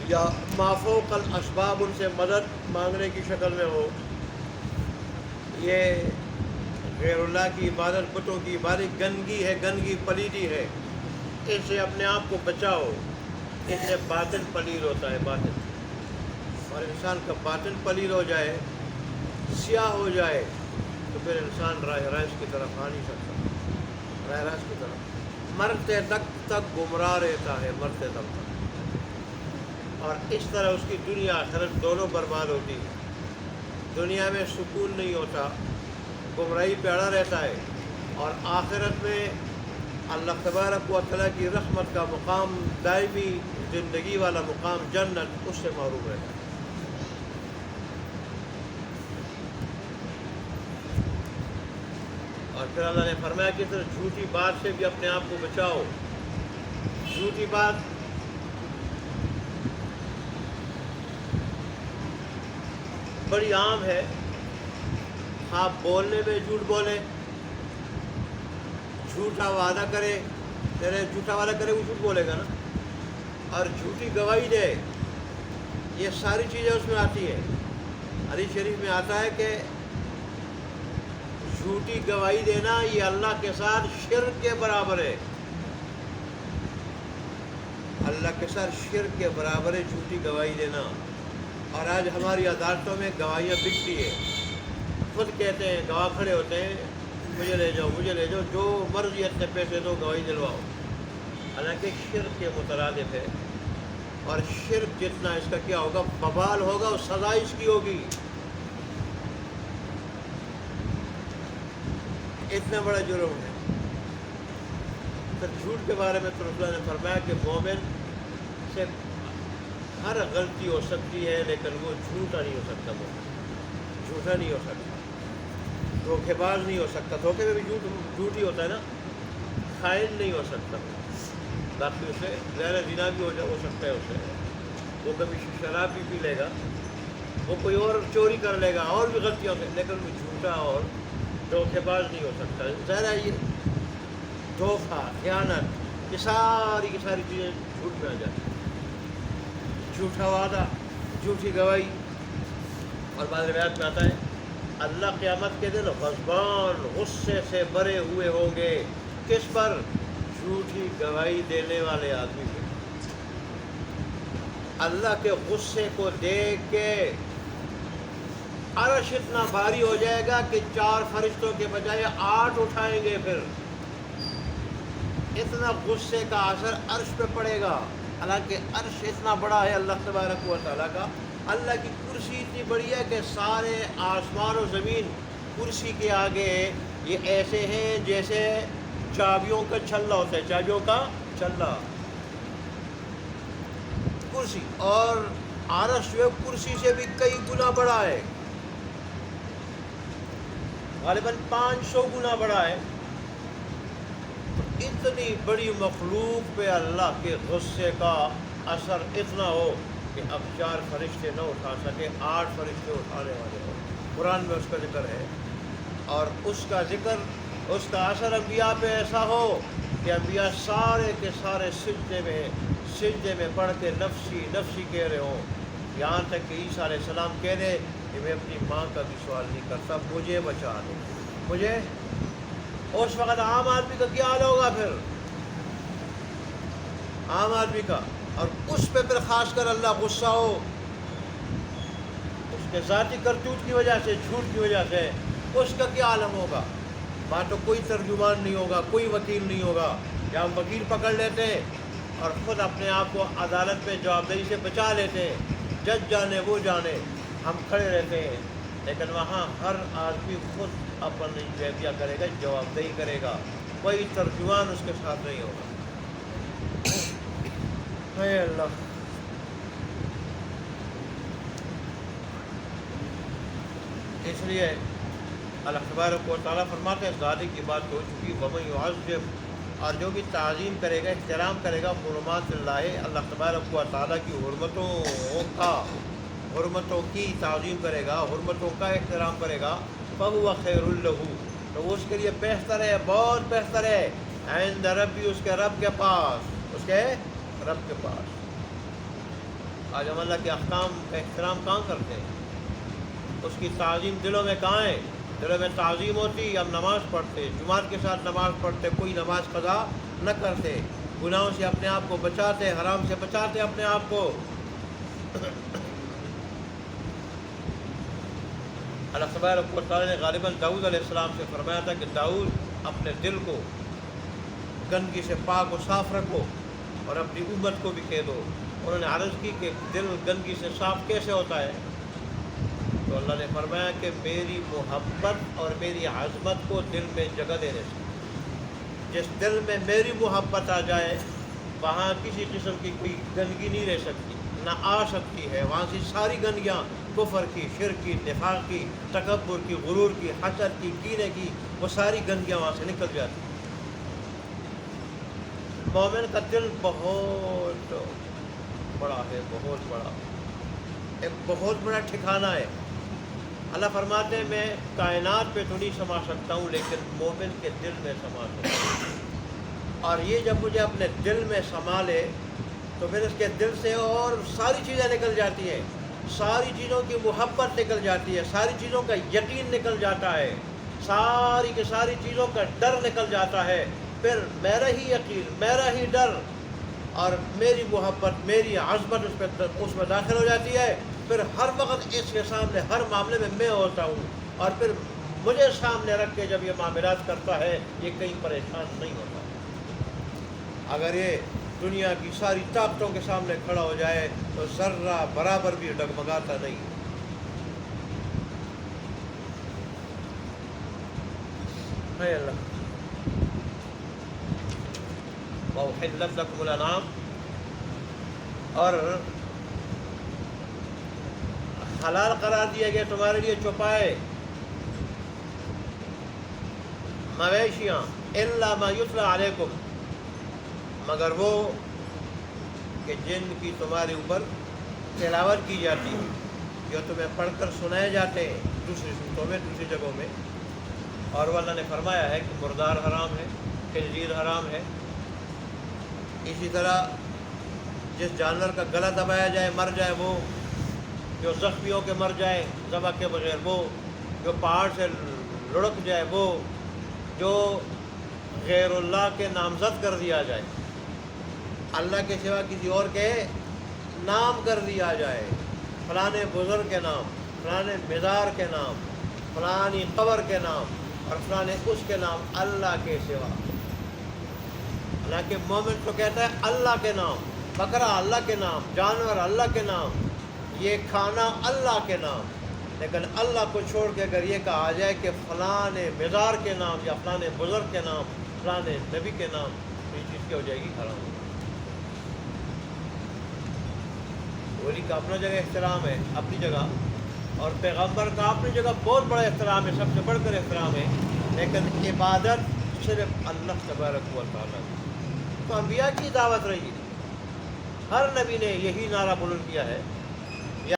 یا مافوق الاسباب ان سے مدد مانگنے کی شکل میں ہو، یہ غیر اللہ کی عبادت، بتوں کی عبادت گندگی ہے، گندگی پلیدی ہے، اس سے اپنے آپ کو بچاؤ۔ اس سے باطن پلید ہوتا ہے، باطن، اور انسان کا باطن پلید ہو جائے، سیاہ ہو جائے، تو پھر انسان راہ راست کی طرف آ نہیں سکتا، راہ راست کی طرف مرتے تک گمراہ رہتا ہے، مرتے تک، اور اس طرح اس کی دنیا آخرت دونوں برباد ہوتی ہے۔ دنیا میں سکون نہیں ہوتا، گمراہی پہ اڑا رہتا ہے، اور آخرت میں اللہ تبارک و تعالیٰ کی رحمت کا مقام، دائمی زندگی والا مقام جنت، اس سے محروم رہتا ہے۔ اور پھر اللہ نے فرمایا کہ طرح جھوٹی بات سے بھی اپنے آپ کو بچاؤ۔ جھوٹی بات بڑی عام ہے، آپ بولنے میں جھوٹ بولیں، جھوٹا وعدہ کرے، جھوٹا وعدہ کرے وہ جھوٹ بولے گا نا، اور جھوٹی گواہی دے، یہ ساری چیزیں اس میں آتی ہیں۔ حدیث شریف میں آتا ہے کہ جھوٹی گواہی دینا یہ اللہ کے ساتھ شرک کے برابر ہے، اللہ کے ساتھ شرک کے برابر ہے جھوٹی گواہی دینا۔ اور آج ہماری عدالتوں میں گواہیاں بکتی ہے، خود کہتے ہیں، گواہ کھڑے ہوتے ہیں، مجھے لے جاؤ، مجھے لے جاؤ، جو مرضی اتنے پیسے دو، گواہی دلواؤ، حالانکہ شرک کے مترادف ہے، اور شرک جتنا اس کا کیا ہوگا، ببال ہوگا، اور سزا اس کی ہوگی۔ اتنا بڑا جرم ہے۔ پھر جھوٹ کے بارے میں تو رسول اللہ نے فرمایا کہ مومن سے ہر غلطی ہو سکتی ہے، لیکن وہ جھوٹا نہیں ہو سکتا، مومن جھوٹا نہیں ہو سکتا، دھوکے باز نہیں ہو سکتا، دھوکے میں بھی جھوٹ ہی ہوتا ہے نا، خائن نہیں ہو سکتا، باقی اسے ظاہر زنا بھی ہو سکتا ہے، اسے وہ کبھی شراب بھی پی لے گا، وہ کوئی اور چوری کر لے گا، اور بھی غلطیاں ہو سکتی، لیکن وہ جھوٹا اور دھوکے باز نہیں ہو سکتا۔ ظاہر ہے یہ دھوکہ، خیانت، یہ ساری کی ساری چیزیں جھوٹ میں آ جاتی ہیں، جھوٹا وعدہ، جھوٹی گواہی۔ اور بعض روایات میں آتا ہے اللہ قیامت کے دن غضبان، غصے سے بھرے ہوئے ہوں گے، کس پر؟ جھوٹی گواہی دینے والے آدمی پہ۔ اللہ کے غصے کو دیکھ کے عرش اتنا بھاری ہو جائے گا کہ 4 فرشتوں کے بجائے 8 اٹھائیں گے، پھر اتنا غصے کا اثر عرش پہ پڑے گا، حالانکہ عرش اتنا بڑا ہے اللہ تبارک و تعالیٰ کا، اللہ کی کرسی اتنی بڑی ہے کہ سارے آسمان و زمین کرسی کے آگے یہ ایسے ہیں جیسے چابیوں کا چھلا ہوتا ہے، چابیوں کا چھلا کرسی، اور عرش جو ہے کرسی سے بھی کئی گنا بڑا ہے، غالباً 500 گنا بڑا ہے۔ اتنی بڑی مخلوق پہ اللہ کے غصے کا اثر اتنا ہو کہ اب 4 فرشتے نہ اٹھا سکے، 8 فرشتے اٹھانے والے ہو، قرآن میں اس کا ذکر ہے، اور اس کا ذکر، اس کا اثر انبیاء پہ ایسا ہو کہ انبیاء سارے کے سارے سجدے میں پڑھ کے نفسی نفسی کہہ رہے ہوں، یہاں تک کہ عیسیٰ علیہ السلام کہہ دے کہ میں اپنی ماں کا بھی سوال نہیں کرتا، مجھے بچا دو، مجھے۔ اس وقت عام آدمی کا کیا حال ہوگا؟ پھر عام آدمی کا، اور اس پہ پھر خاص کر اللہ غصہ ہو، اس کے ذاتی کرتوت کی وجہ سے، جھوٹ کی وجہ سے، اس کا کیا عالم ہوگا؟ بات تو کوئی ترجمان نہیں ہوگا، کوئی وکیل نہیں ہوگا، یا ہم وکیل پکڑ لیتے ہیں اور خود اپنے آپ کو عدالت میں جوابدہی سے بچا لیتے ہیں، جج جانے وہ جانے، ہم کھڑے رہتے ہیں، لیکن وہاں ہر آدمی خود اپنی جوابیہ کرے گا، جوابدہی کرے گا، کوئی ترجمان اس کے ساتھ نہیں ہوگا۔ اے اللہ، اس لیے اللہ تبارک و تعالیٰ فرماتے ہیں ذالک کی بات ہو چکی، ومن یعظم، اور جو بھی تعظیم کرے گا، احترام کرے گا حرمات اللہ، اللہ تبارک و تعالیٰ کی حرمتوں کی تعظیم کرے گا، حرمتوں کا احترام کرے گا، فہو خیر لہ، تو وہ اس کے لیے بہتر ہے، بہت بہتر ہے، عند ربی، اس کے رب کے پاس، اس کے رب کے پاس۔ آج ہم اللہ کے احکام کا احترام کہاں کرتے ہیں؟ اس کی تعظیم دلوں میں کہاں ہے؟ دلوں میں تعظیم ہوتی، ہم نماز پڑھتے، جماعت کے ساتھ نماز پڑھتے، کوئی نماز قضا نہ کرتے، گناہوں سے اپنے آپ کو بچاتے، حرام سے بچاتے اپنے آپ کو۔ اللہ تبارک و تعالیٰ نے غالباً داؤد علیہ السلام سے فرمایا تھا کہ داؤد اپنے دل کو گندگی سے پاک و صاف رکھو اور اپنی امت کو بھی کہہ دو۔ انہوں نے عرض کی کہ دل گندگی سے صاف کیسے ہوتا ہے؟ تو اللہ نے فرمایا کہ میری محبت اور میری عظمت کو دل میں جگہ دینے سے۔ جس دل میں میری محبت آ جائے وہاں کسی قسم کی کوئی گندگی نہیں رہ سکتی، نہ آ سکتی ہے۔ وہاں سے ساری گندگیاں، کفر کی، شرک کی، نفاق کی، تکبر کی، غرور کی، حسد کی، کینے کی، وہ ساری گندگیاں وہاں سے نکل جاتی۔ مومن کا دل بہت بڑا ہے، بہت بڑا، ایک بہت بڑا ٹھکانہ ہے۔ اللہ فرماتے ہیں میں کائنات پہ تو نہیں سما سکتا ہوں لیکن مومن کے دل میں سما سکتا ہوں، اور یہ جب مجھے اپنے دل میں سما لے تو پھر اس کے دل سے اور ساری چیزیں نکل جاتی ہیں، ساری چیزوں کی محبت نکل جاتی ہے، ساری چیزوں کا یقین نکل جاتا ہے، ساری کی ساری چیزوں کا ڈر نکل جاتا ہے۔ پھر میرا ہی یقین، میرا ہی ڈر اور میری محبت، میری عظمت اس میں داخل ہو جاتی ہے۔ پھر ہر وقت اس کے سامنے ہر معاملے میں میں ہوتا ہوں، اور پھر مجھے سامنے رکھ کے جب یہ معاملات کرتا ہے یہ کہیں پریشان نہیں ہوتا۔ اگر یہ دنیا کی ساری طاقتوں کے سامنے کھڑا ہو جائے تو ذرہ برابر بھی ڈگمگاتا نہیں۔ اے اللہ، وَأُحِلَّتْ لَكُمُ الْأَنْعَامُ، اور حلال قرار دیا گیا تمہارے لیے چوپائے، مویشیاں، إِلَّا مَا يُتْلَى عَلَيْكُمْ، مگر وہ کہ جن کی تمہارے اوپر تلاوت کی جاتی ہے، جو تمہیں پڑھ کر سنائے جاتے ہیں دوسری صورتوں میں، دوسری جگہوں میں۔ اور وہ اللہ نے فرمایا ہے کہ مردار حرام ہے، خنزیر حرام ہے۔ اسی طرح جس جانور کا گلا دبایا جائے مر جائے وہ، جو زخمیوں کے مر جائے ذبح کے بغیر وہ، جو پہاڑ سے لڑک جائے وہ، جو غیر اللہ کے نامزد کر دیا جائے، اللہ کے سوا کسی اور کے نام کر دیا جائے، فلانے بزرگ کے نام، فلانے مزار کے نام، فلانی قبر کے نام اور فلانے اس کے نام، اللہ کے سوا۔ حالانکہ مومن تو کہتا ہے اللہ کے نام، بکرا اللہ کے نام، جانور اللہ کے نام، یہ کھانا اللہ کے نام، لیکن اللہ کو چھوڑ کے اگر یہ کہا جائے کہ فلانے مزار کے نام یا فلانے بزرگ کے نام، فلانے نبی کے نام، تو یہ چیز کیا ہو جائے گی؟ حرام۔ ولی کا اپنا جگہ احترام ہے، اپنی جگہ، اور پیغمبر کا اپنی جگہ بہت بڑا احترام ہے، سب سے بڑھ کر احترام ہے، لیکن عبادت صرف اللہ تبارک و تعالیٰ کی۔ تو انبیاء کی دعوت رہی ہے، ہر نبی نے یہی نعرہ بلند کیا ہے